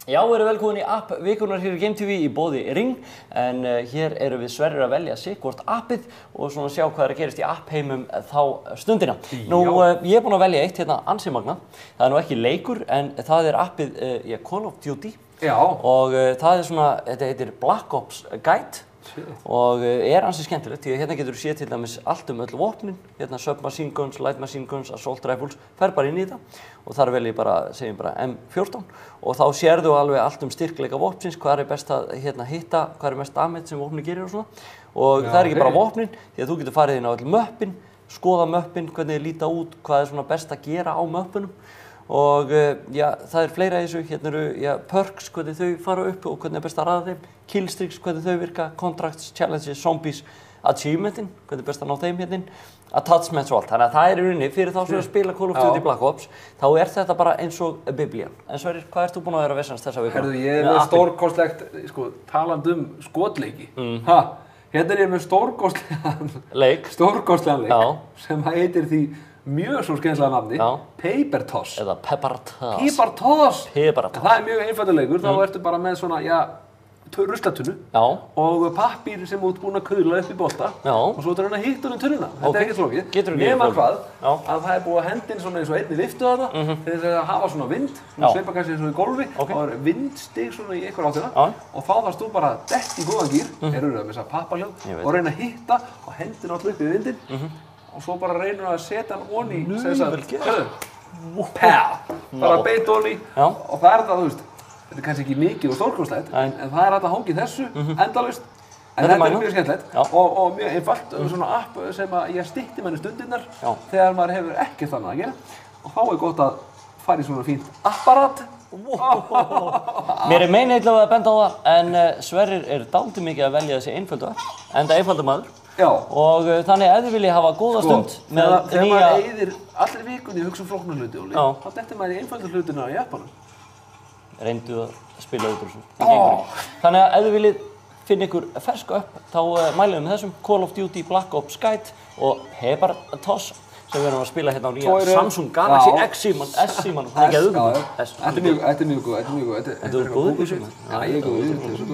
Já, við erum velkomin í app vikunar hér í Game TV í boði Ring, en hér erum við Sverrir að velja hvort appið og svona sjá hvað er að gerast í appheimum þá stundina. Nú, ég er búinn að velja eitt hérna ansi magna. Það er nú ekki leikur, en það er appið Call of Duty. Já. Og það er svona, þetta heitir Black Ops Guide. Og er ansi skemmtilegt, því að hérna getur þú séð til dæmis allt öll vopnin, hérna submachine guns, light machine guns, assault rifles, fer bara inn í þetta og þar vel ég bara, segjum bara M14 og þá sérðu alveg allt styrkleika vopnsins, hvað er best að hitta, hvað er mest damage sem vopnin gerir og svona og það er ekki bara vopnin, því að þú getur farið inn á öll möppin, skoða möppin, hvernig þið líta út, hvað er svona best að gera á möppunum og já, það er fleira í þessu, hérna eru perks, hvernig þau fara upp og hvernig er best að raða þeim, killstreaks, hvernig þau virka, contracts, challenges, zombies, achievementin, hvernig er best að ná þeim hérna inn, attachments og allt. Þannig að það er í rauninni, fyrir þá sem að spila Call of Duty Black Ops, þá er þetta bara eins og biblían. En Sverrir, hvað ert þú búinn að vera að vesens þessa vikuna? Herðu, ég er með stórkostlegt, sko, talandi skotleiki. Hérna er ég með stórkostlegan leik sem heitir því mjög svo skemmtilega nafni, Paper Toss. Eða Pepper Toss. Pepper Toss. Pepper Toss. Það er mjög einfaldur leikur, þá ertu bara með svona, ruslatunnu og pappír sem þú ert búinn að kuðla upp í bolta og svo ertu að hitta tunnuna. Þetta er ekki flókið. Nema hvað, að það er búið að henda inn svona eins og einni lyftu þarna til þess að hafa svona vind, svipa kannski eins og í golfi og það er vindstig svona í einhver áttina og þá þarfst þú bara að detta í góðan gír, með þessa pappahljóð og reyna að hitta og hendin alltaf upp í vindinn og svo bara reynir að setja hann onni bara beint onni og það er þetta, þú veist, þetta er kannski ekki mikið og stórkostlegt en það er hægt að hanga í þessu endalaust en þetta er mjög skemmtilegt og mjög einfalt svona app sem að ég stytti manni stundirnar þegar maður hefur ekkert annað að gera og þá er gott að fara í svona fínt apparat. Mér er meinheillað að benda á það en Sverrir er dálítið mikið að velja þessi einföldu app enda einfaldur maður. Og þannig ef þið viljið hafa góða stund með nýja... Þegar maður eyðir allir vikunni að hugsa flókna hluti, Óli, þá dettur maður í einfaldu hlutina í appanum. Reyndu að spila út úr þessu, það gengur ekki. Þannig að ef þið viljið finna ykkur fersk upp, þá mælum við með þessum Call of Duty Black Ops Guide og Pepper Toss sem við erum að spila hérna á nýja Samsung Galaxy S-símanum. Það er ekki auðvitað. Þetta er mjög góð. Þetta er góð í þessu? Já, ég er góð í þessu.